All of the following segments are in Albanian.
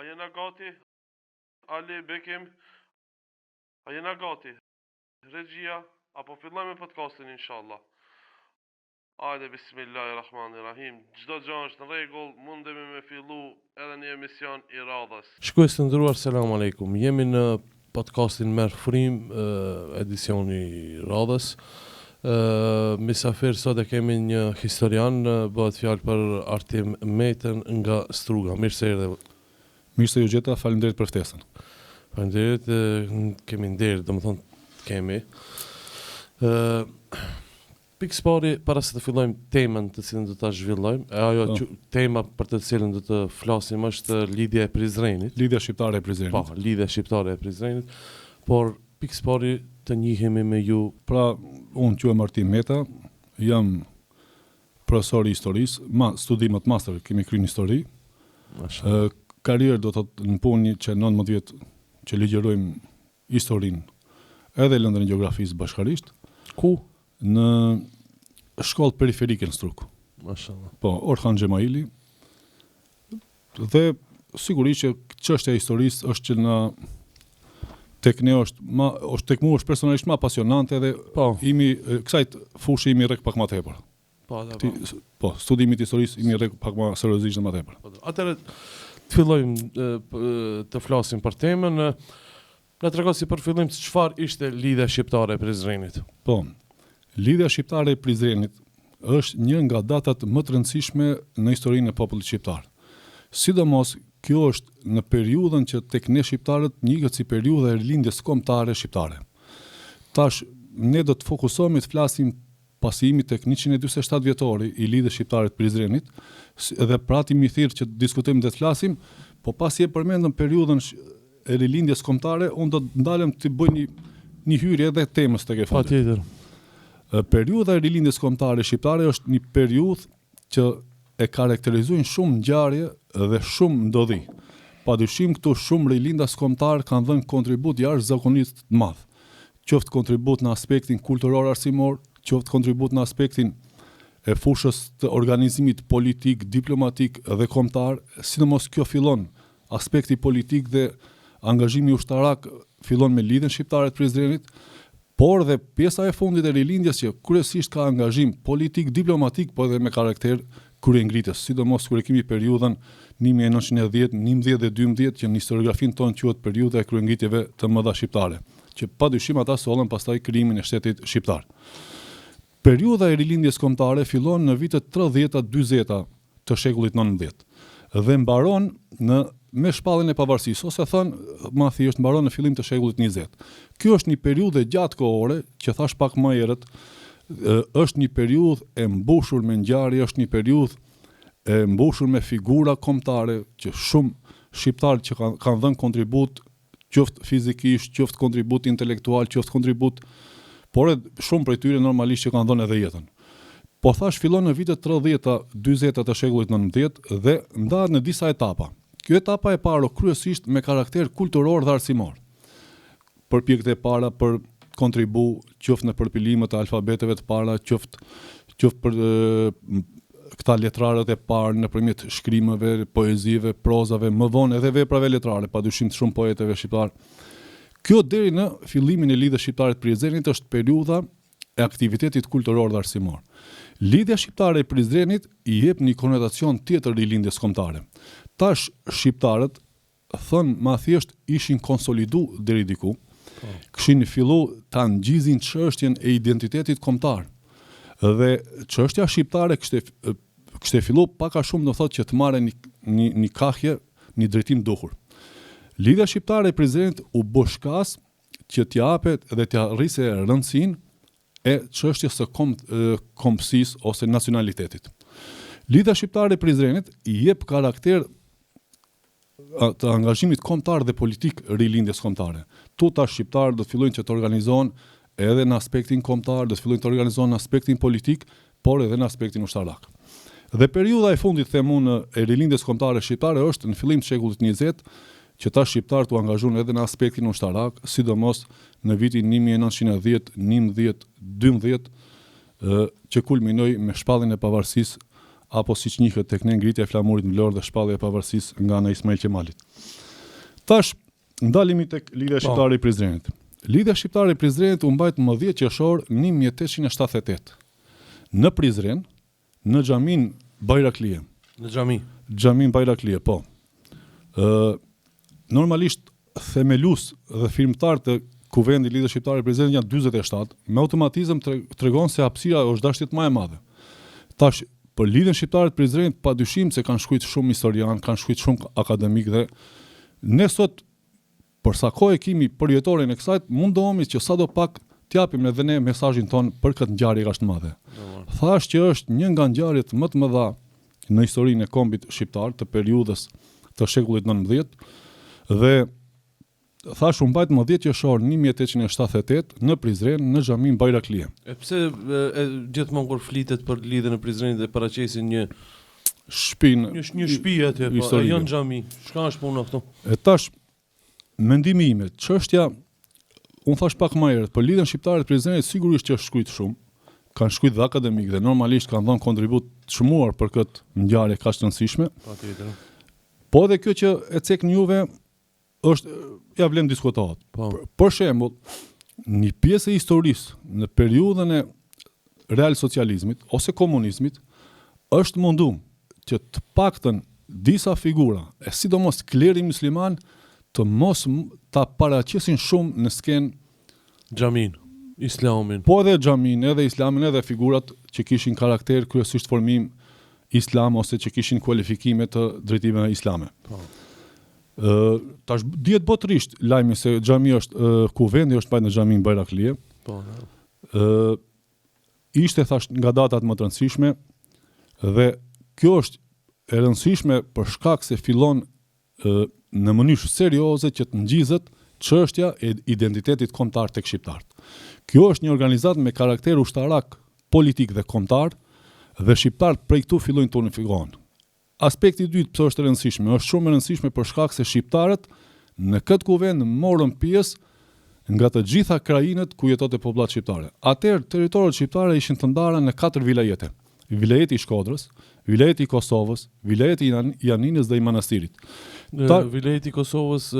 A jena gati? Ali Bekim, a jena gati? Regjia, apo fillojmë podcastin inshallah. Hajde, bismillahirrahmanirrahim. Çdo gjë është në rregull, mundemi me fillu edhe një emision i radhës. Shkues të nderuar, selam aleikum. Jemi në podcastin Merr Frim, edicioni i radhës. Misafir sot e kemi një historian, bëhet fjalë për Artim Metën nga Struga. Mirë se erdhe. Mirë se ju gjeta, faleminderit për ftesën. Faleminderit, kemi nderë, domethënë kemi. Pikë pari, para se të fillojmë temën të cilën do ta zhvillojmë, tema për të cilën do të flasim është lidhja e Prizrenit. Lidhja shqiptare e Prizrenit. Po, lidhja shqiptare e Prizrenit. Por pikë pari të njihemi me ju. Pra, unë quhem Artim Meta, jam profesor i historisë, studimet master, kemi kryer histori. Karrierë do të thotë në punë që 19 vjet që ligjerojmë historinë edhe lëndën e gjeografisë bashkërisht. Ku? Në shkollë periferike në Strug. Mashallah. Po, Orhan Xhemaili. Dhe sigurisht që çështja e historisë është që na tek ne është tek mua është personalisht më apasionante dhe kësaj fushë imi rrek pak më tepër. Po, studimi i historisë imi rrek pak më seriozisht më tepër. Atëherë fillojmë të flasim për temën. Na tregon si për fillim çfarë ishte lidhja shqiptare e Prizrenit. Po. Lidhja shqiptare e Prizrenit është një nga datat më të rëndësishme në historinë e popullit shqiptar. Sidomos kjo është në periudhën që tek ne shqiptarët njihet si periudha e rilindjes kombëtare shqiptare. Tash ne do të fokusohemi të flasim pasimi tek 147 vjetori i lidhjes shqiptare të Prizrenit, edhe prati mi thirr që diskutojmë dhe të flasim, po pasi e përmendëm periudhën e rilindjes kombëtare, unë do të ndalem të bëj një hyrje edhe temës tek e fundit. Patjetër. Periudha e rilindjes kombëtare shqiptare është një periudhë që e karakterizojnë shumë ngjarje dhe shumë ndodhi. Padyshim këtu shumë rilindas kombëtar kanë dhënë kontribut jashtëzakonisht të madh. Qoftë kontribut në aspektin kulturor arsimor, qoftë kontribut në aspektin e fushës të organizimit politik, diplomatik dhe kombëtar, sidomos kjo fillon aspekti politik dhe angazhimi ushtarak fillon me lidhjen shqiptare të Prizrenit, por dhe pjesa e fundit e rilindjes që kryesisht ka angazhim politik, diplomatik, po edhe me karakter kryengritës, sidomos kur e kemi periudhën 1910, 11 dhe 12 që në historiografinë tonë quhet periudha e kryengritjeve të mëdha shqiptare, që padyshim ata sollën pastaj krijimin e shtetit shqiptar. Periudha e rilindjes kombëtare fillon në vitet 30-40 të shekullit 19 dhe mbaron me shpalljen e pavarësisë, ose thënë më thjesht mbaron në fillim të shekullit 20. Kjo është një periudhë gjatë kohore, që thash pak më herët, është një periudhë e mbushur me ngjarje, është një periudhë e mbushur me figura kombëtare që shumë shqiptarë që kanë dhënë kontribut, qoftë fizikisht, qoftë kontribut intelektual, qoftë kontribut, por edhe shumë prej tyre normalisht që kanë dhënë edhe jetën. Po thash fillon në vitet 30-40 të shekullit 19 dhe ndahet në disa etapa. Kjo etapa e parë kryesisht me karakter kulturor dhe arsimor. Përpjekjet e para për kontribu qoftë në përpilimet e alfabeteve të para, qoftë për këta letrarët e parë nëpërmjet shkrimeve, poezive, prozave, më vonë edhe veprave letrare, padyshim të shumë poetëve shqiptar. Kjo deri në fillimin e lidhjes shqiptare të Prizrenit është periudha e aktivitetit kulturor dhe arsimor. Lidhja shqiptare e Prizrenit i jep një konotacion tjetër rilindjes kombëtare. Tash shqiptarët thënë më thjesht ishin konsolidu deri diku, kishin fillu ta ngjizin çështjen e identitetit kombëtar. Dhe çështja shqiptare kishte fillu pak a shumë do thotë që të marrë një kahje, një drejtim duhur. Lidhja shqiptare e Prizrenit u bë shkas që t'ia japet dhe t'ia rrisë rëndësinë e çështjes së kombësisë ose nacionalitetit. Lidhja shqiptare e Prizrenit i jep karakter të angazhimit kombëtar dhe politik rilindjes kombëtare. Tuta shqiptarë do të fillojnë që të organizohen edhe në aspektin kombëtar, do të fillojnë të organizohen në aspektin politik, por edhe në aspektin ushtarak. Dhe periudha e fundit themun e rilindjes kombëtare shqiptare është në fillim të shekullit 20, që ta shqiptarët u angazhuan edhe në aspektin ushtarak, sidomos në vitin 1910, 11, 12, që kulminoi me shpalljen e pavarësisë apo siç njihet tek ne ngritja e flamurit në Vlorë dhe shpallja e pavarësisë nga ana e Ismail Qemalit. Tash ndalemi tek Lidhja Shqiptare e Prizrenit. Lidhja Shqiptare e Prizrenit u mbajt më 10 qershor 1878 në Prizren, në xhamin Bayraklie. Në xhami. Xhamin Bayraklie, po. Normalisht themelus dhe firmtar të Kuvendi i Lidhjes Shqiptare e Prizrenit janë 47, me automatizëm tregon se hapësira është dashjet më e madhe. Tash për Lidhjen Shqiptare të Prizrenit padyshim se kanë shkruajtur shumë historian, kanë shkruajtur shumë akademik dhe ne sot për sa kohë kemi përjetorin e kësaj, mundohemi që sadopak t'japim edhe ne mesazhin ton për këtë ngjarje kaq të madhe. Thash që është një nga ngjarjet më të mëdha në historinë e kombit shqiptar të periudhës të shekullit 19 dhe thash u mbajt më 10 qershor 1878 në Prizren në xhamin Bayraklie. E pse gjithmonë kur flitet për lidhjen e Prizrenit dhe paraqesin një shtëpinë, një shtëpi atje, po jo në xhami. Çka është puna këtu? E tash mendimi im, çështja unë thash pak më herët, për lidhjen shqiptare të Prizrenit sigurisht që është shkruajtur shumë, kanë shkruajtur dhe akademik dhe normalisht kanë dhënë kontribut të çmuar për këtë ngjarje kaq të rëndësishme. Patjetër. Po edhe kjo që e cek në Juve është ja vlen diskutohet. Po. Për shembull, një pjesë e historisë në periudhën e real socializmit ose komunizmit është munduar që të paktën disa figura, e sidomos kleri musliman, të mos ta paraqesin shumë në skenë Xhamin, Islamin. po edhe xhamin, edhe islamin, edhe figurat që kishin karakter kryesisht formim islam ose që kishin kualifikime të drejtimeve islame. Po. Tash dihet botërisht lajmi se xhami është kuvendi është bajt në xhamin Bayraklie. Po. Ishte thash nga datat më të rëndësishme dhe kjo është e rëndësishme për shkak se fillon në mënyrë serioze që të ngjizet çështja e identitetit kombëtar tek shqiptarët. Kjo është një organizatë me karakter ushtarak, politik dhe kombëtar dhe shqiptarët prej këtu fillojnë të unifikohen. Aspekti i dytë pse është e rëndësishme, është shumë e rëndësishme për shkak se shqiptarët në këtë kuvend morën pjesë nga të gjitha krajinët ku jetonte popullat shqiptare. Atëherë territoret shqiptare ishin të ndara në 4 vilajete. Vilajeti i Shkodrës, vilajeti i Kosovës, vilajeti i Janinës dhe i Manastirit. Vilajeti i Kosovës,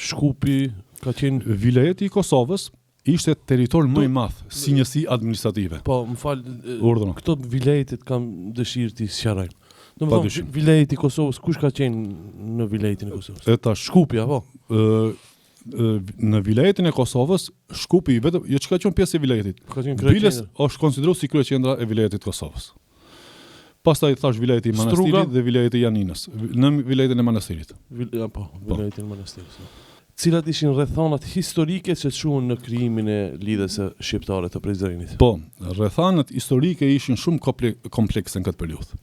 Shkupi ka qenë. Vilajeti i Kosovës ishte territor më i madh si njësi administrative. Po, më fal, Urdhëro. këto vilajetet kam dëshirë ti sqaroj. Padyshim. Domethënë vilajeti i Kosovës, kush ka qenë në vilajetin e Kosovës? E tash Shkupi apo? Në vilajetin e Kosovës, Shkupi vetëm jo çka qenë pjesë e vilajetit. Ka qenë Biles kryeqendër. është konsideruar si kryeqendra e vilajetit të Kosovës. Pastaj thash vilajeti i Manastirit dhe vilajeti i Janinës, në vilajetin e Manastirit. Po, vilajetin e Manastirit. Cilat ishin rrethonat historike që çuan në krijimin e lidhjes së shqiptare të Prizrenit? Po, rrethanat historike ishin shumë komplekse në këtë periudhë.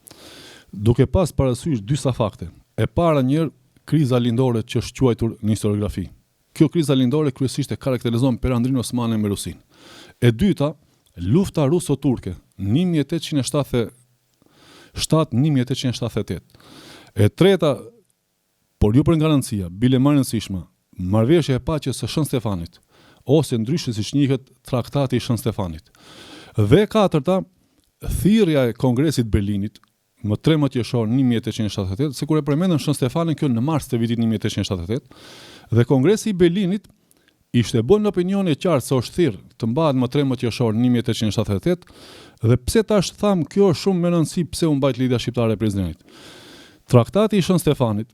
Duke pas parasysh disa fakte. E para njëherë kriza lindore që është quajtur në historiografi. Kjo kriza lindore kryesisht e karakterizon Perandrin Osmane me Rusin. E dyta, lufta ruso-turke 1877-1878. E treta, por ju për garancia, bile më e rëndësishme, marrëveshja e paqes së Shën Stefanit, ose ndryshe siç njihet Traktati i Shën Stefanit. Dhe e katërta, thirrja e Kongresit Berlinit më 13 qershor 1878, se kur e përmendën Shën Stefanin kjo në mars të vitit 1878, dhe Kongresi i Berlinit ishte bën në opinion e qartë se është thirr të mbahet më 13 qershor 1878, dhe pse tash tham kjo është shumë më rëndësi pse u mbajt lidhja shqiptare e Prizrenit. Traktati i Shën Stefanit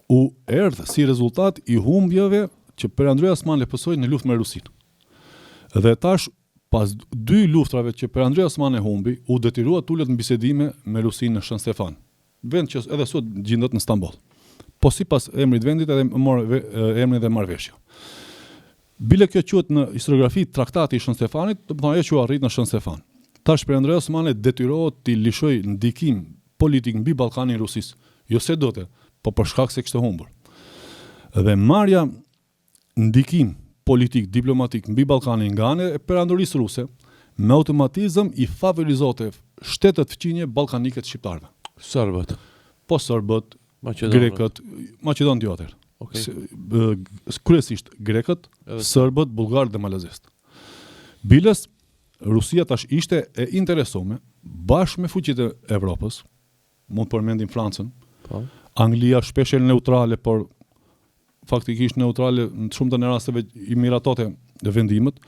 u erdhë si rezultat i humbjeve që Perandri Osmani lëpësoi në luftë me Rusinë. Dhe tash pas 2 luftrave që Perandri Osmani humbi, u detyrua tulet në bisedime me Rusinë në Shën Stefan, vend që edhe sot gjendet në Stamboll. Po sipas emrit vendit edhe emrin dhe marrëveshja. Bile kjo quhet në historiografi Traktati i Shën Stefanit, do të thonë ajo që u arrit në Shën Stefan. Tash Perandri Osmani detyrohet të lishoj ndikim politik mbi Ballkanin Rusisë, jo se dote, po për shkak se kishte humbur. Dhe marrja ndikim politik, diplomatik mbi Ballkanin nga ana e perandorisë ruse, me automatizëm i favorizonte shtetet fqinje ballkanike të shqiptarëve. Serbët, Po serbët, Maqedonët. grekët, Maqedonët jo atëherë. Okej. Kryesisht grekët, serbët, bullgarët dhe malazesët. Biles Rusia tash ishte e interesuar bashkë me fuqitë e Evropës, mund të përmendim Francën, Po. Anglia shpesh neutrale, por faktikisht neutrale në të shumtën e rasteve i miratote dhe vendimet,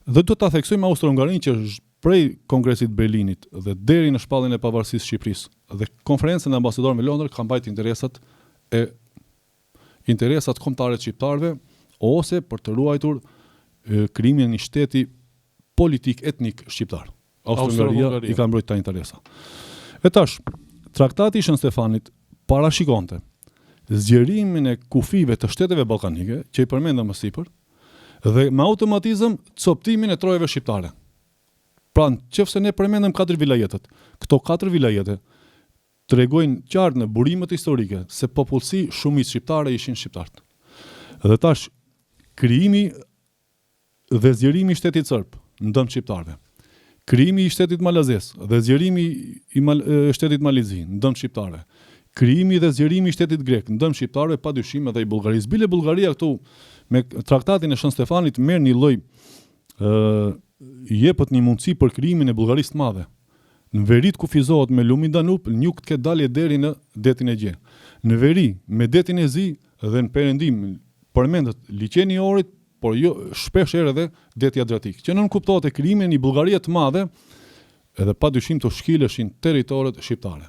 dhe do ta theksojmë Austro-Hungarinë që prej Kongresit Berlinit dhe deri në shpalljen e pavarësisë së Shqipërisë dhe konferencën e ambasadorëve në Londër ka mbajtur interesat kombëtare të shqiptarëve ose për të ruajtur krijimin e një shteti politik etnik shqiptar. Austro-Hungaria i ka mbrojtur ta interesa. E tash, traktati i Shën Stefanit parashikonte zgjerimin e kufive të shteteve ballkanike, që i përmendëm më sipër, dhe me automatizëm coptimin e trojeve shqiptare. Pra, nëse ne përmendëm 4 vilajetet, këto 4 vilajete tregojnë qartë në burimet historike se popullsi shumicë shqiptare ishin shqiptarët. Dhe tash krijimi dhe zgjerimi i shtetit serb në dëm shqiptarëve. Krijimi i shtetit malazes dhe zgjerimi i shtetit malizi në dëm shqiptarëve. Krijimi dhe zgjerimi i shtetit grek në dëm shqiptarëve, padyshim edhe i Bullgarisë. Bile Bullgaria këtu me traktatin e Shën Stefanit merr një lloj jepet një mundësi për krijimin e Bullgarisë të madhe. Në veri të kufizohet me lumin Danub, në jug të ketë dalje deri në detin e Gje. Në veri me detin e Zi dhe në perëndim përmendet liçeni i Orit, por jo shpesh herë edhe deti Adriatik. Që nën kuptohet e krijimi një Bullgarie të madhe, edhe padyshim të shkileshin territoret shqiptare.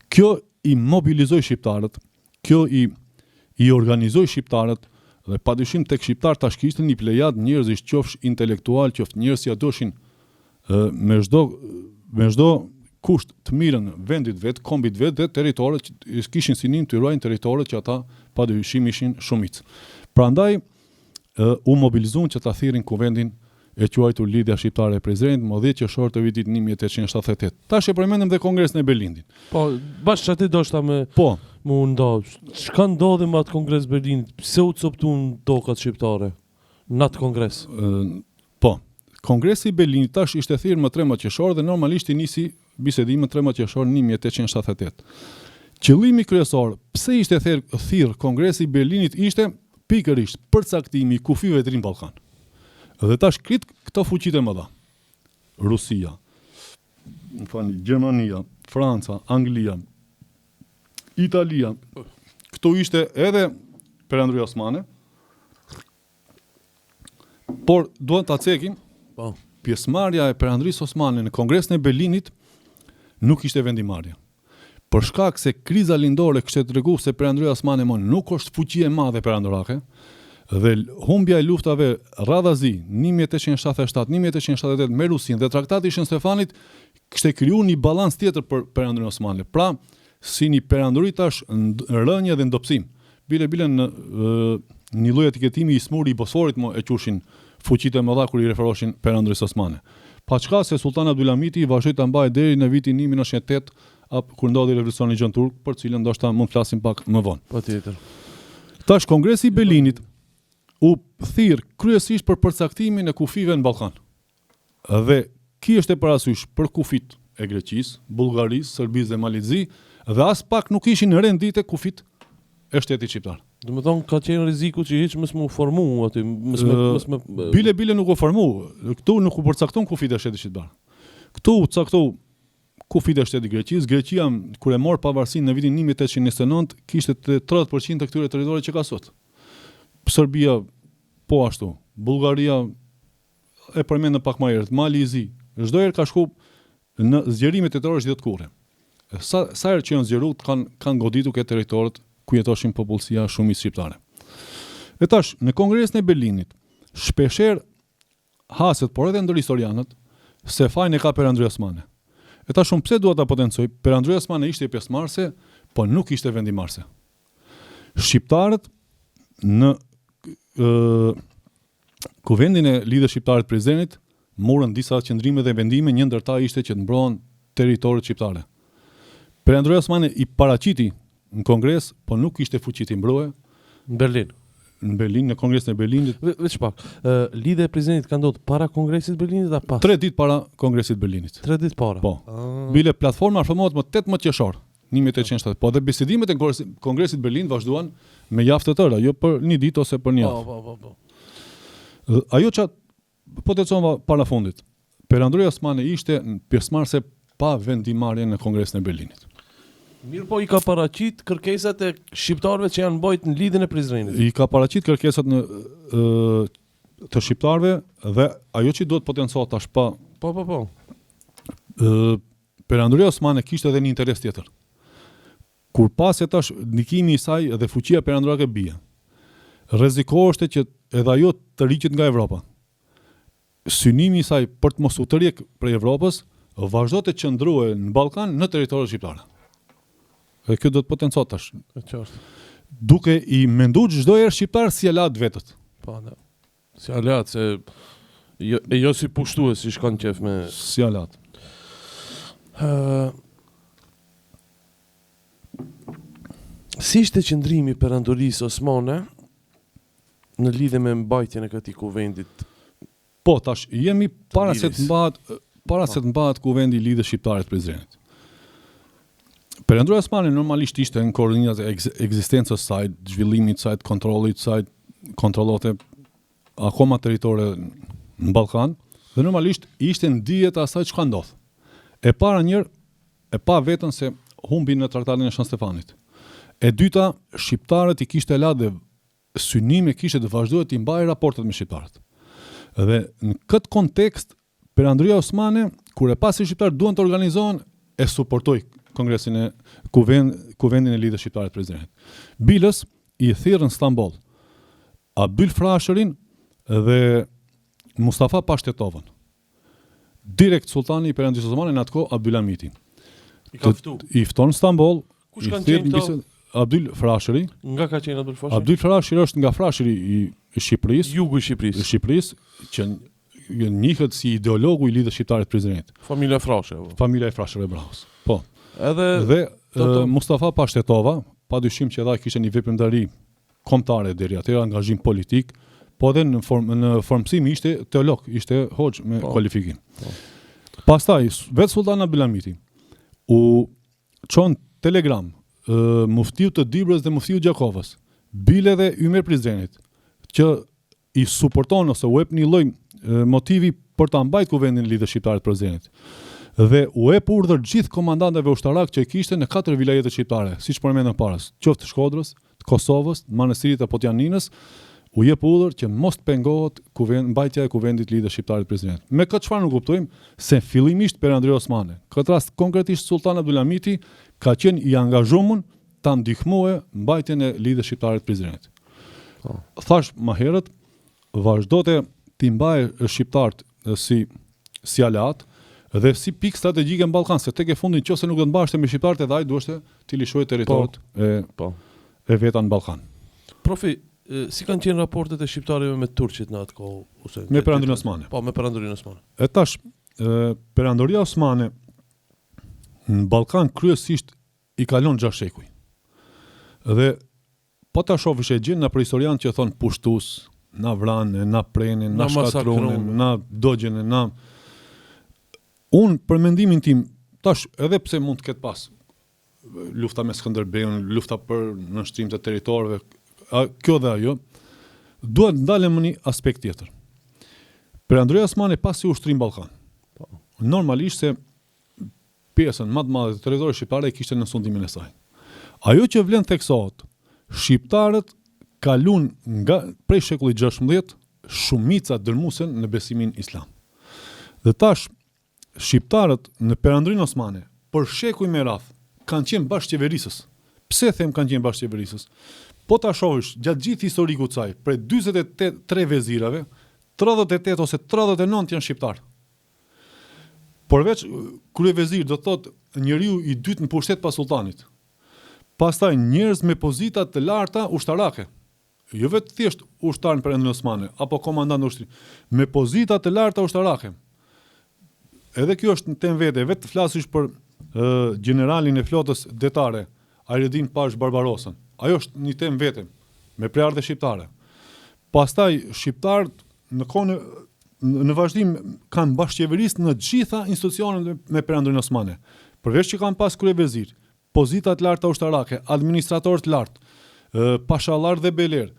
Kjo i mobilizoi shqiptarët, kjo i organizoi shqiptarët, dhe padyshim tek shqiptar tash kishte një plejad njerëzish, qofsh intelektual, qoftë njerëz që doshin me çdo kusht të mirën vendit vet, kombit vet dhe territoret që kishin synim të ruajnë territoret që ata padyshim ishin shumicë. Prandaj u mobilizuan që ta thirrin kuvendin e quajtur Lidhja Shqiptare e Prizrenit më 10 qershor të vitit 1878. Tash e përmendëm dhe Kongresin e Berlinit. Po, bashkë aty doshta me mu ndodh. Çka ndodhi me atë Kongres Berlinit? Pse u coptuan tokat shqiptare në atë kongres? Po, Kongresi i Berlinit tash ishte thirrë më 13 qershor dhe normalisht i nisi bisedimi 13 qershor 1878. Qëllimi kryesor, pse ishte thirrë Kongresi i Berlinit ishte pikërisht përcaktimi i kufive të rinë Ballkan. Dhe tash këto fuqitë e mëdha. Rusia, Gjermania, Franca, Anglia, Italia. Këto ishte edhe Perandria Osmane. Por duhet ta cekim, pjesëmarrja e Perandrisë Osmane në Kongresin e Berlinit nuk ishte vendimarrje. Për shkak se kriza lindore kishte treguar se Perandria Osmane nuk është fuqi e madhe perandorake, dhe humbja e luftave radhazi 1877-1878 me Rusin dhe traktati i Shën Stefanit kishte krijuar një balans tjetër për Perandrinë Osmane. Pra, si një perandori tash rënje dhe ndopsim. Bile në një lloj etiketimi i smuri i Bosforit e qurshin fuqitë e mëdha kur i referoheshin Perandrisë Osmane. Pa çka se Sultan Abdulhamiti vazhdoi ta mbajë deri në vitin 1908 kur ndodhi revolucioni gjën turk, për cilën ndoshta mund të flasim pak më vonë. Patjetër. Tash Kongresi i Berlinit u thirr kryesisht për përcaktimin e kufive në Ballkan. Dhe ki është e parasysh për kufit e Greqisë, Bullgarisë, Serbisë dhe Malizi, dhe as pak nuk ishin rendite kufit e shtetit shqiptar. Do të thonë ka qenë rreziku që hiç mos më formu aty, bile nuk u formu. Këtu nuk u përcakton kufit e shtetit shqiptar. Këtu u caktou kufit e shtetit Greqisë. Greqia kur e mor pavarësinë në vitin 1829 kishte 30% të këtyre territorëve që ka sot. Serbia po ashtu, Bullgaria e përmendëm pak më herët, Malizi, çdo herë ka shku në zgjerimet territorësh të kurrë. Sa herë që janë zgjeruar kanë goditur këto territorët ku jetoshin popullsia shumicë shqiptare. E tash në Kongresin e Berlinit shpeshherë haset, por edhe ndër historianët, se fajin e ka Perandria Osmane. E tash pse dua ta potencoj, Perandria Osmane ishte pjesëmarrëse, po nuk ishte vendimarrëse. Shqiptarët në kuvendin e Lidhjes Shqiptare të Prizrenit morën disa qëndrime dhe vendime, një ndër ta ishte që të mbrohen territoret shqiptare. Perandria Osmane i paraqiti në Kongres, po nuk ishte fuqi të mbrohej në Berlin. Në Berlin, në Kongresin e Berlinit. Veç pak. Lidhja e Prizrenit ka ndodhur para Kongresit të Berlinit apo pas? 3 ditë para Kongresit të Berlinit. 3 ditë para. Po. Bile platforma formohet më 18 qershor 1870. Po dhe bisedimet e Kongresit të Berlinit vazhduan me javë të tëra, jo për një ditë ose për një javë. Po. Ajo që potencova para fundit. Perandria Osmane ishte pjesëmarrëse pa vendimarrjen në Kongresin e Berlinit. Mirë po i ka paraqit kërkesat e shqiptarëve që janë mbajtur në lidhjen e Prizrenit. I ka paraqit kërkesat të shqiptarëve dhe ajo që duhet potencohet tash pa Po. Perandoria Osmane kishte edhe një interes tjetër. Kur pasi tash ndikimi i saj dhe fuqia perandorake bie, rrezikoheshte që edhe ajo të riqet nga Evropa. Synimi i saj për të mos u tërheq prej Evropës vazhdo të qëndruhe në Ballkan në territorin shqiptar. Dhe kjo do të potencohet tash. E qartë. Duke i menduar çdo herë shqiptar si alat vetët. Po, ne. Si alat se jo si pushtues si shkon qef me Si alat. Si ishte qëndrimi i perandorisë osmane në lidhje me mbajtjen e këtij kuvendit? Po, tash jemi para se lidhjes. të mbahet kuvendi i lidhjes shqiptare të Prizrenit. Perandoria Osmane normalisht ishte në koordinat e ekzistencës së saj, zhvillimit të saj, kontrollit të saj, kontrollote akoma territore në Ballkan dhe normalisht ishte në dijet e asaj çka ndodh. E para njërë, e pa vetën se humbi në traktatin e San Stefanit. E dyta, shqiptarët i kishte la dhe synime kishte të vazhdojë të mbajë raportet me shqiptarët. Dhe në këtë kontekst, Perandoria Osmane, kur e pasi shqiptarët duan të organizohen, e suportoi Kongresin e Kuvendin e Lidhjes Shqiptare të Prizrenit. Bilës i thirrën në Stamboll Abyl Frashërin dhe Mustafa Pashtetovën. Direkt sultani i Perandisë Osmane në atë kohë Abyl Hamiti. I fton në Stamboll. Kush kanë qenë këto? Abyl Frashëri. Nga ka qenë Abyl Frashëri? Abyl Frashëri është nga Frashëri i Shqipërisë. Jugu i Shqipërisë. Që njihet si ideologu i Lidhjes Shqiptare të Prizrenit. Familja Frashë. Familja e Frashëve, bravo. Po. Dhe Mustafa Pashtetova, padyshim që edhe ai kishte një veprimtari kombëtare deri atëherë, angazhim politik, po edhe në formësim ishte teolog, ishte hoxh me kualifikim. Pastaj vetë sultan Abyl Hamiti u çon telegram muftiu të Dibrës dhe muftiu Gjakovës, bile dhe Ymer Prizrenit, që i suporton ose u jep një lloj motivi për ta mbajtur kuvendin e Lidhjes Shqiptare të Prizrenit. Dhe u jep urdhër gjithë komandantëve ushtarak që kishte në 4 vilajete shqiptare, siç përmendëm paras, qoftë Shkodrës, të Kosovës, të Manastirit apo të Janinës, u jep urdhër që mos të pengohet mbajtja e kuvendit të Lidhjes Shqiptare të Prizrenit. Me këtë çfarë nuk kuptojmë se fillimisht Perandoria Osmane, këtë rast konkretisht Sultan Abyl Hamiti, ka qenë i angazhuar ta ndihmojë mbajtjen e Lidhjes Shqiptare të Prizrenit. Thash më herët, vazhdote t'i mbajë shqiptarët si alat dhe si pikë strategjike në Ballkan, se tek e fundit nëse nuk do të mbaheshte me shqiptarët edhe ai duheshte t'i lishojë territorit e veta në Ballkan. Profi, si kanë qenë raportet e shqiptarëve me turqit në atë kohë? Me Perandorinë Osmane. Po, me Perandorinë Osmane. E tash, Perandoria Osmane në Ballkan kryesisht i kalon 6 shekuj. Dhe po ta shohësh e gjën na për historianë që thon pushtues, na vranë, na prenin, na shkatruan, na dogjen, na unë për mendimin tim, tash edhe pse mund të ketë pas lufta me Skënderbeun, lufta për nënshtrim të territorëve, kjo dhe ajo, duhet ndalem në një aspekt tjetër. Perandoria Osmane pasi ushtrim Ballkan. Normalisht se pjesën më të madhe të territorit shqiptar e kishte në sundimin e saj. Ajo që vlen theksohet, shqiptarët kalun nga prej shekullit 16 shumica dërmuesen në besimin islam. Dhe tash shqiptarët në Perandorinë Osmane për shekuj me radh kanë qenë bashkëqeverisës. Pse them kanë qenë bashkëqeverisës? Po ta shohësh gjatë gjithë historikut të saj, prej 43 vezirave, 38 ose 39 janë shqiptar. Përveç kryevezir do thotë njeriu i dytë në pushtet pas sultanit. Pastaj njerëz me pozita të larta ushtarake. Jo vetë thjesht ushtar në Perandorinë Osmane apo komandant ushtri, me pozita të larta ushtarake. Edhe kjo është në temë vete, vetë të flasish për generalin e flotës detare, Ajredin Pash Barbarosën. Ajo është një temë vete, me prejardhje shqiptare. Pastaj shqiptarët në vazhdim kanë bashkëqeverisë në gjitha institucionet me Perandorinë Osmane. Përveç që kanë pas kryevezir, pozita të larta ushtarake, administratorë të lartë, pashallar dhe beler,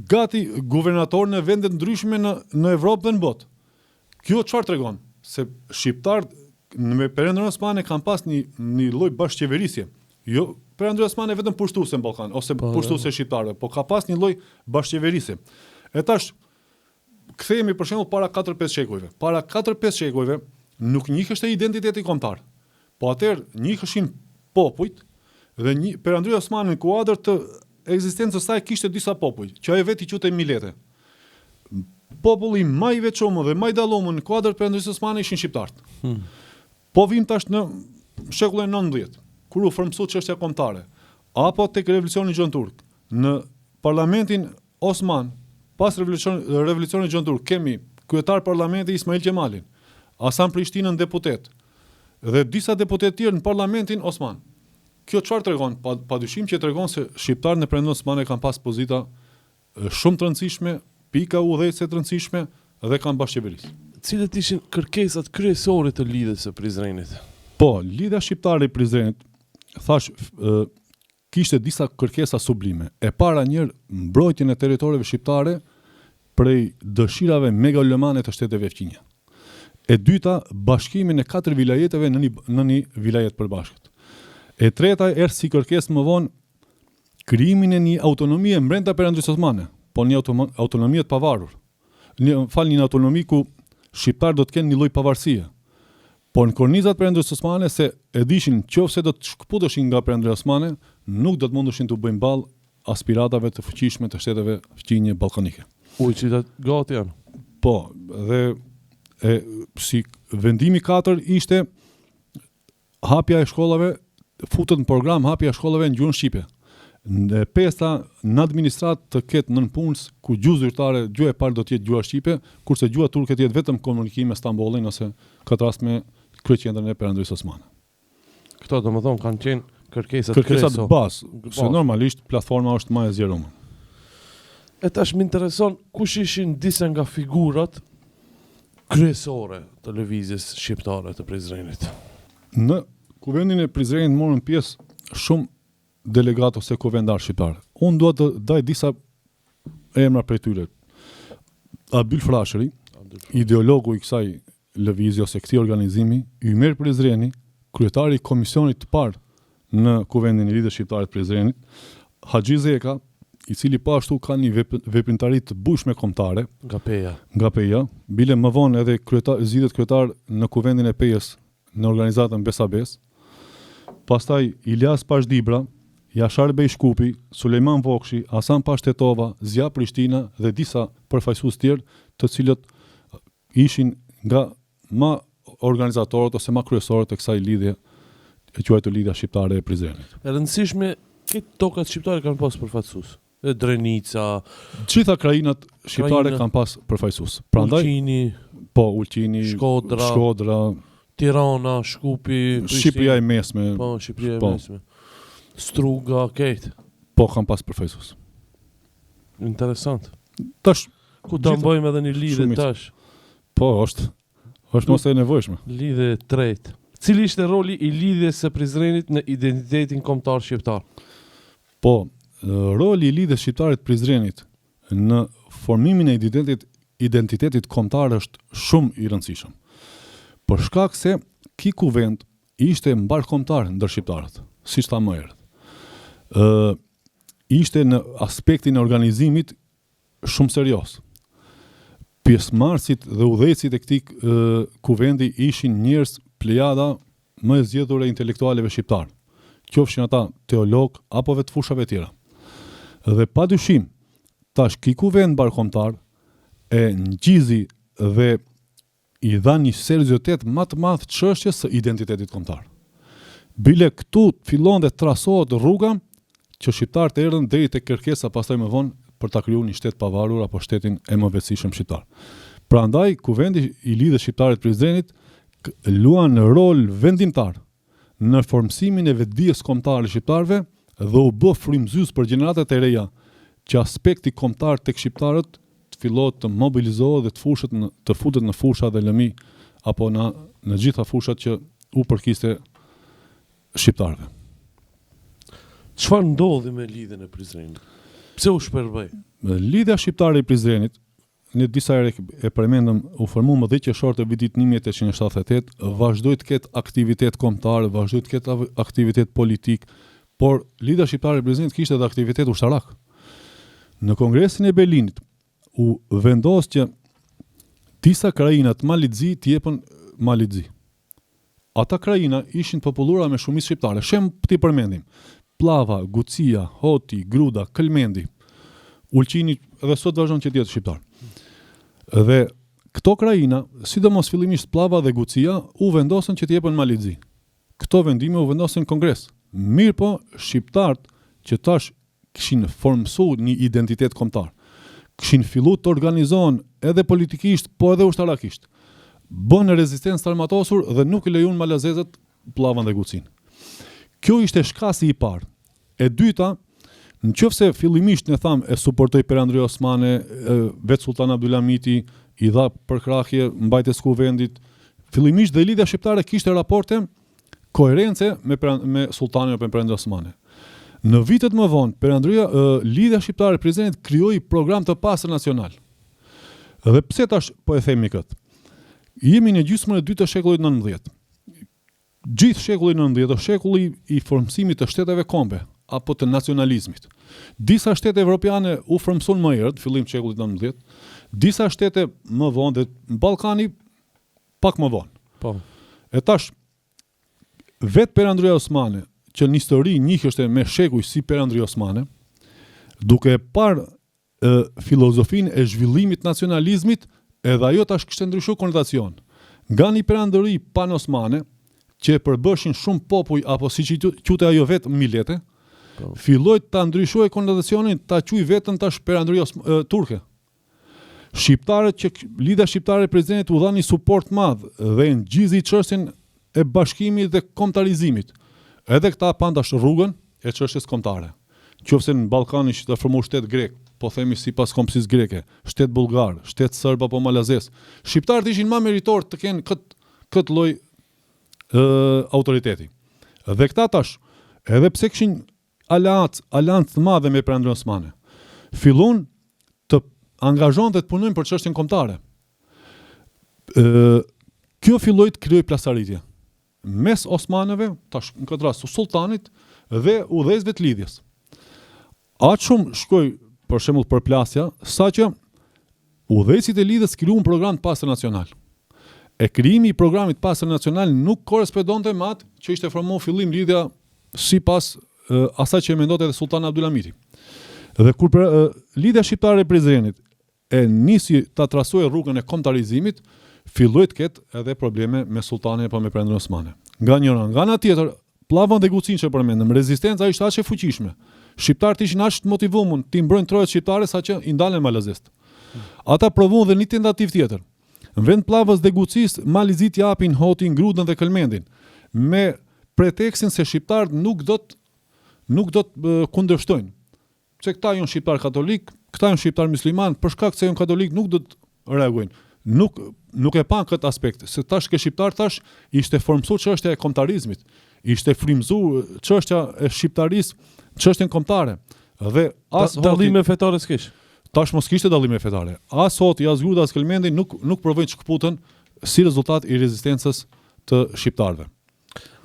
gati guvernator në vende ndryshme në Evropë dhe në botë. Kjo çfarë tregon? Se shqiptarët në Perëndin Osmane kanë pas një lloj bashkëqeverisje. Jo, Perëndin Osmane vetëm pushtuese në Ballkan ose pushtuese shqiptarëve, po ka pas një lloj bashkëqeverisje. E tash kthehemi për shembull para 4-5 shekujve. Para 4-5 shekujve nuk njiheshte identiteti kombëtar. Po atëherë njiheshin popujt dhe Perëndin Osmane në kuadër të ekzistencës së saj kishte disa popull, që ai vetë i quhte milete. Populli më i veçuar dhe më i dalluar në kuadër të Perëndisë Osmane ishin shqiptarët. Po vim tash në shekullin 19, kur u formsua çështja kombëtare, apo tek revolucioni Gjon Turk. Në parlamentin Osman, pas revolucionit Gjon Turk, kemi kryetar parlamenti Ismail Gjemalin, Hasan Prishtinën deputet dhe disa deputet tjerë në parlamentin Osman. Kjo çfarë tregon? Padyshim që tregon se shqiptarët në Perëndin Osmane kanë pas pozita shumë të rëndësishme, pika udhëheqëse të rëndësishme dhe kanë bashkëqeverisë. Cilët ishin kërkesat kryesore të lidhjes së Prizrenit? Po, lidhja shqiptare e Prizrenit, thash, kishte disa kërkesa sublime. E para njërë, mbrojtjen e territoreve shqiptare prej dëshirave megalomane të shteteve fqinje. E dyta, bashkimin e 4 vilajeteve në një vilajet përbashkët. E treta, erë si kërkesë më vonë, krijimin e një autonomie brenda Perëndisë Osmane, po një autonomie të pavarur. Një autonomi ku shqiptarët do të kenë një lloj pavarësie. Po në kornizat Perëndisë Osmane se e dishin qofse do të shkputeshin nga Perëndia Osmane, nuk do të mundeshin të bëjnë ballë aspiratave të fuqishme të shteteve fqinje ballkanike. Ujqitat gati janë. Po, dhe si vendimi 4 ishte hapja e shkollave, futët në program hapja e shkollave në gjuhën shqipe. Në pesta në administrat të ketë nënpunës ku gjuhë zyrtare, gjuhë e parë do të jetë gjuha shqipe, kurse gjuha turke të jetë vetëm komunikim me Stambollin ose këtë rast me kryeqendrën e Perëndisë Osmane. Këto domethënë kanë qenë kërkesat kryesore. Bazë, se normalisht platforma është më e zgjeruar. E tash më intereson kush ishin disa nga figurat kryesore të lëvizjes shqiptare të Prizrenit. Në kuvendin e Prizrenit morën pjesë shumë delegat ose kuvendar shqiptar. Unë dua të daj disa emra prej tyre. Abyl Frashëri, ideologu i kësaj lëvizje ose këtij organizimi, Ymer Prizreni, kryetari i komisionit të parë në kuvendin e lidhjes shqiptare të Prizrenit, Haxhi Zeka, i cili po ashtu ka një veprimtari të bujshme kombëtare, nga Peja, bile më vonë edhe zgjidhet kryetar në kuvendin e Pejës në organizatën Besabes. Pastaj Ilyas Pashdibra, Jashar Bej Shkupi, Sulejman Vokshi, Hasan Pashtetova, Zia Prishtina dhe disa përfaqësues tjerë, të cilët ishin nga ma organizatorët ose ma kryesorët e kësaj lidhje, e quajtur lidhja shqiptare e Prizrenit. E rëndësishme, këtë tokat shqiptare kanë pas përfaqësues. Drenica, gjitha krajinat shqiptare kanë pas përfaqësues. Prandaj Ulqini, Shkodra, Tirana, Shkupi, Shqipëria e Mesme. Po, Shqipëria e Mesme. Struga, këtë. Po kanë pas përfaqësues. Interesant. Tash ku ta bëjmë edhe një lidhje tash. Po, është mos e nevojshme. Lidhje e tretë. Cili ishte roli i lidhjes së Prizrenit në identitetin kombëtar shqiptar? Po, roli i lidhjes shqiptare të Prizrenit në formimin e identitetit kombëtar është shumë i rëndësishëm. Për shkak se ky kuvend ishte mbarkombëtar ndër shqiptarët, siç tha më herët. Ishte në aspektin e organizimit shumë serioz. Pjesëmarrësit dhe udhëheqësit e këtij kuvendi ishin njerëz plejada më e zgjedhur e intelektualëve shqiptar, qofshin ata teolog apo vetë fushave tjera. Dhe padyshim, tash ky kuvend mbarkombëtar e ngjizi dhe i dha një seriozitet më të madh çështjes së identitetit kombëtar. Bile këtu fillon dhe trasohet rruga që shqiptarët erdhën deri tek kërkesa pastaj më vonë për ta krijuar një shtet pavarur apo shtetin e mëvetësishëm shqiptar. Prandaj kuvendi i lidhjes shqiptare të Prizrenit luan rol vendimtar në formësimin e vetdijes kombëtare shqiptarëve dhe u bë frymëzues për gjeneratat e reja që aspekti kombëtar tek shqiptarët të fillohet të mobilizohet dhe të futet në fusha dhe lëmi apo në gjitha fushat që u përkiste shqiptarëve. Çfarë ndodhi me lidhjen e Prizrenit? Pse u shpërbëi? Lidhja shqiptare e Prizrenit në disa herë e përmendëm, u formu më 10 qershor të vitit 1878, vazhdoi të ketë aktivitet kombëtar, vazhdoi të ketë aktivitet politik, por Lidhja Shqiptare e Prishtinës kishte edhe aktivitet ushtarak. Në Kongresin e Berlinit u vendos që disa krajina të Malizzi t'i jepën Malizzi. Ata krajina ishin populluara me shumicë shqiptare. Shem ti përmendim: Pllava, Gucia, Hoti, Gruda, Këlmendi, Ulqini dhe sot vazhdon që tjetë shqiptar. Dhe këto krajina, sidomos fillimisht Pllava dhe Gucia, u vendosën që t'jepen Malizzi. Këto vendime u vendosën në Kongres. Mirë po, shqiptarët që tash kishin formësuar një identitet kombëtar, kishin filluar të organizohen edhe politikisht, po edhe ushtarakisht, bën rezistencë të armatosur dhe nuk i lejuan malazezët Pllavan dhe Gucin. Kjo ishte shkasi i parë. E dyta, nëse fillimisht ne tham e suportoi Perandri Osmane, vetë Sultan Abdulhamiti i dha përkrahje mbajtjes kuvendit, fillimisht dhe Lidhja Shqiptare kishte raporte koherence me Sultanin apo Perandri Osmane. Në vitet më vonë, Lidhja Shqiptare e Prizrenit krijoi program të pastër nacional. Dhe pse tash po e themi këtë? Jemi në gjysmën e dytë të shekullit 19. Gjithë shekulli 19 është shekulli i formësimit të shteteve kombe apo të nacionalizmit. Disa shtete evropiane u formësuan më herët, fillim të shekullit 19, disa shtete më vonë dhe Ballkani pak më vonë. Po. E tash vetë Perandria Osmane, që në histori njiheshte me shekuj si Perandri Osmane, duke parë filozofinë e zhvillimit nacionalizmit, edhe ajo tash kishte ndryshuar konotacion. Nga një perandëri pan-osmane, që e përbëshin shumë popuj, apo si që quajte ajo vetë milete, filloi ta ndryshojë konotacionin, ta quajë vetën tash perandëri turke. Shqiptarët që Lidhja Shqiptare e Prizrenit u dha një suport madh dhe ngjizi çështjen e bashkimit dhe kombëtarizimit. Edhe këta pan tash rrugën e çështjes kombëtare. Qofse në Ballkan ishte të formuar shtet grek, po themi sipas kompisë greke, shtet bullgar, shtet serb apo malazes. Shqiptarët ishin më meritor të kenë këtë lloj autoriteti. Dhe këta tash, edhe pse kishin aleancë të madhe me Perandrin Osmane, fillon të angazhohen dhe të punojnë për çështjen kombëtare. Kjo filloi të krijojë plasaritje mes osmanëve, tash në këtë rast sultanit dhe udhëzëve të lidhjes. Aq shumë shkoi për shembull përplasja, saqë udhëzësit e lidhjes krijuan program të pastër nacional. E krijimi i programit të pastër nacional nuk korrespondonte me atë që ishte formuar fillim lidhja sipas asaj që mendonte edhe Sultani Abdulhamiti. Dhe kur Lidhja Shqiptare e Prizrenit e nisi ta trasojë rrugën e kombëtarizimit, filloi të ketë edhe probleme me Sultanin apo me Perandrin Osmane. Nga ana tjetër, Pllavan dhe Gucin që përmendëm, rezistenca ishte aq e fuqishme. Shqiptarët ishin aq të motivuar të mbrojnë trojet shqiptare saqë i ndalen malazest. Ata provuan dhe një tentativë tjetër. Në vend Pllavës dhe Gucis, Malizit japin Hotin, Grudën dhe Këlmendin, me pretekstin se shqiptarët nuk do të kundërshtojnë. Se këta janë shqiptar katolik, këta janë shqiptar musliman, për shkak se janë katolik nuk do të reagojnë. Nuk e pan këtë aspekt, se tash ke shqiptar tash ishte formësuar çështja e kombëtarizmit, ishte frymzuar çështja e shqiptarisë, çështjen kombëtare. Dhe as dallime fetare s'kish. Tash mos kishte dallime fetare. As Hoti, as Gruda, as Këlmendi nuk provojnë çkputën si rezultat i rezistencës të shqiptarëve.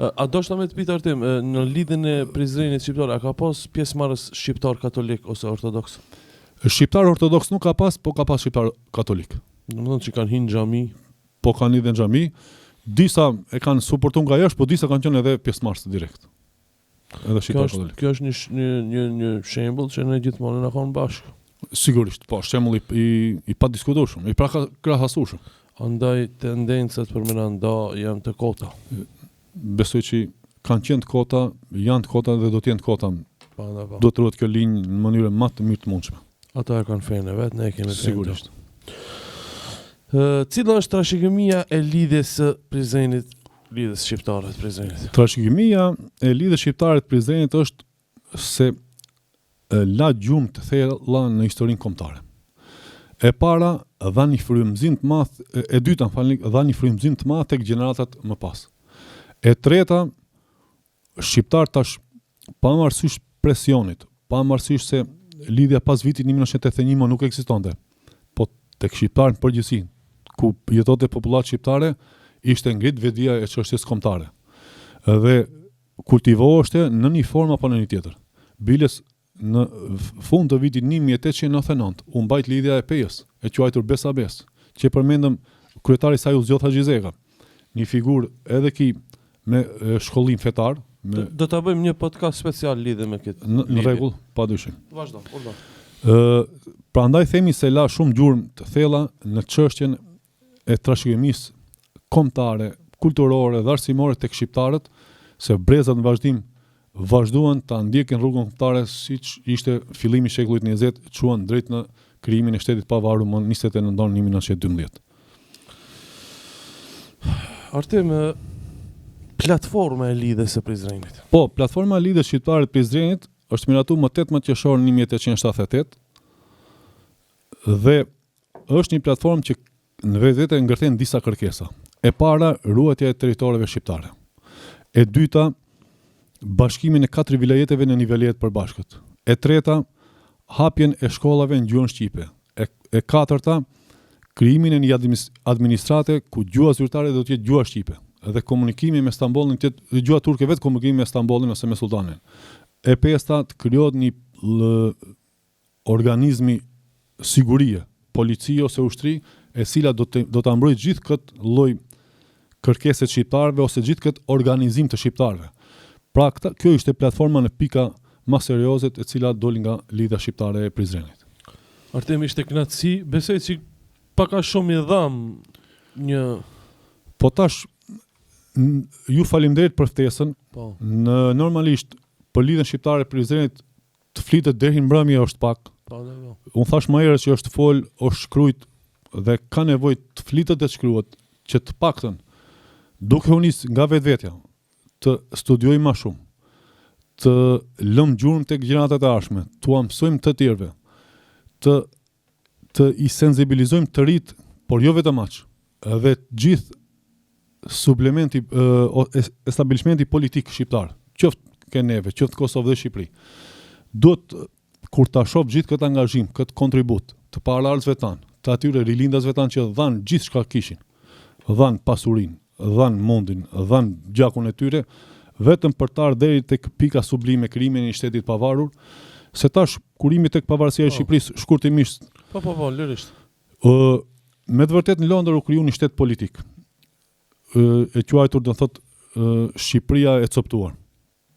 A do shta me të pitë Artim, në lidhjen e Prizrenit shqiptar, a ka pas pjesëmarrës shqiptar katolik ose ortodoks? Shqiptar ortodoks nuk ka pas, po ka pas shqiptar katolik. Domethënë që kanë hinë xhami, po kanë lidhën në xhami, disa e kanë suportuar nga jashtë, po disa kanë qenë edhe pjesëmarrës direkt. Edhe shqiptar katolik. Kjo është një shembull që ne gjithmonë na kanë bashkë. Sigurisht, po, shembull i pa diskutueshëm, i pa krahasueshëm. Andaj tendencat për mëna nda janë të kota. Besoj që kanë qenë të kota, janë të kota dhe do të jenë të kota. Do të ruhet kjo linjë në mënyrë më të mirë të mundshme. Ata e kanë fenë vet, ne kemi fenë. Sigurisht. Cila është trashëgimia e lidhjes së Prizrenit, lidhjes shqiptare të Prizrenit? Trashëgimia e lidhjes shqiptare të Prizrenit është se la gjumë të thella në historinë kombëtare. E para dha një frymëzim të madh, e dyta, dha një frymëzim të madh tek gjeneratat më pas. E treta, shqiptar tash pavarësisht presionit, pavarësisht se lidhja pas vitit 1981 nuk ekzistonte, po tek shqiptarët në përgjithësi, ku jetonte popullatë shqiptare, ishte ngrit vetdia e çështjes kombëtare. Dhe kultivoheshte në një formë apo në një tjetër. Biles në fund të vitit 1899 u mbajt lidhja e Pejës, e quajtur Besabes, që përmendëm kryetari i saj u zgjodh Haxhizeka, një figurë edhe ki me shkollim fetar. Do ta bëjmë një podcast special lidhe me këtë. Në rregull, padyshim. Vazhdo, urdhë. Prandaj themi se la shumë gjurmë të thella në çështjen e trashëgimisë kombëtare, kulturore dhe arsimore tek shqiptarët, se brezat në vazhdim vazhduan ta ndjekin rrugën kombëtare siç ishte fillimi i shekullit 20, çuan drejt në krijimin e shtetit pavarur më 29 nëntor 1912. Artim, platforma e lidhjes së Prizrenit. Po, platforma e lidhjes shqiptare të Prizrenit është miratuar më 18 qershor 1878 dhe është një platformë që në vetvete ngërthen disa kërkesa. E para, ruajtja e territoreve shqiptare. E dyta, bashkimin e 4 vilajeteve në niveljet përbashkët. E treta, hapjen e shkollave në gjuhën shqipe. E katërta, krijimin e një administrate ku gjuha zyrtare do të jetë gjuha shqipe dhe komunikimi me Stambollin të jetë gjuha turke vetë komunikimi me Stambollin ose me sultanin. E pesta, të krijohet një organizmi sigurie, policie ose ushtri, e cila do ta mbrojë gjithë këtë lloj kërkese të shqiptarëve ose gjithë këtë organizim të shqiptarëve. Pra kjo ishte platforma në pika më serioze e cila doli nga lidhja shqiptare e Prizrenit. Artem, ishte kënaqësi, besoj që pak a shumë i dham një. Po tash ju faleminderit për ftesën. Po. Normalisht për lidhjen shqiptare e Prizrenit të flitet deri në mbrëmje është pak. Po. Unë thash më herët që është fol, është shkruajt dhe ka nevojë të flitet dhe të shkruhet që të paktën duke u nis nga vetvetja të studiojmë më shumë, të lëm gjurmë tek gjeneratët e ardhshme, t'u mësojmë të tjerëve, të i sensibilizojmë të rit, por jo vetëm aq, edhe gjithë suplementi establishmenti politik shqiptar, qoftë ke neve, qoftë Kosovë dhe Shqipëri, duhet kur ta shoh gjithë këtë angazhim, këtë kontribut të paraardhësve tanë, të atyre rilindasve tanë që dhanë gjithë çka kishin, dhanë pasurinë, dhanë mundin, dhanë gjakun e tyre, vetëm për të ardhur deri tek pika sublime krijimin e një shtetit pavarur, se tash kurimi tek pavarësia e Shqipërisë shkurtimisht. Po, lirisht. Me të vërtetë në Londër u kriju një shtet politik. E quajtur do thot Shqipëria e coptuar.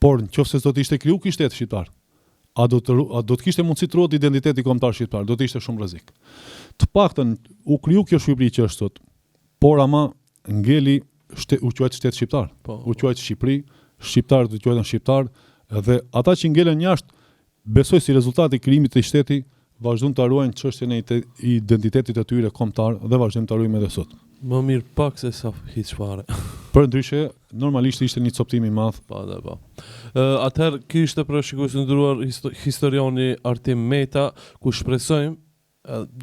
Por nëse do të ishte kriju ky shtet shqiptar, a do të kishte mundësi të ruhet identiteti kombëtar shqiptar, do të ishte shumë rrezik. Të paktën u kriju kjo Shqipëri që është sot, por ama ngeli u quajt shtet shqiptar. Po. U quajt Shqipëri, shqiptarët u quajtën shqiptar dhe ata që ngelen jashtë besoj si rezultati i krijimit të shteti vazhdojnë të ruajnë çështjen e identitetit të tyre kombëtar dhe vazhdojmë të ruajmë edhe sot. Më mirë pak se sa hiç fare. Përndryshe, normalisht ishte një coptim i madh. Po. Atëherë ky ishte për shikuesin e nderuar historiani Artim Meta, ku shpresojmë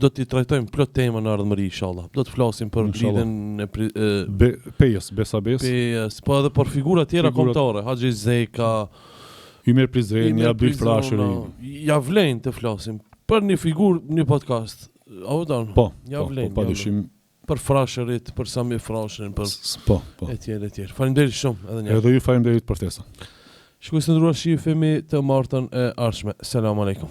do t'i trajtojmë plot tema në ardhmëri inshallah. Do të flasim për lidhjen e Pejës, Besabes. Pejës, po edhe për figura tjera kombëtare, Haxhizeka, Ymer Prizreni, Abdyl Frashëri. Ja vlen të flasim për një figurë, një podcast. Po, ja vlen. Po, padyshim. Për Frashërit, për Sami Frashërin, për po. Etj. Faleminderit shumë edhe një. Edhe ju faleminderit për ftesën. Shikues të nderuar, shihemi të martën e ardhshme. Selam aleikum.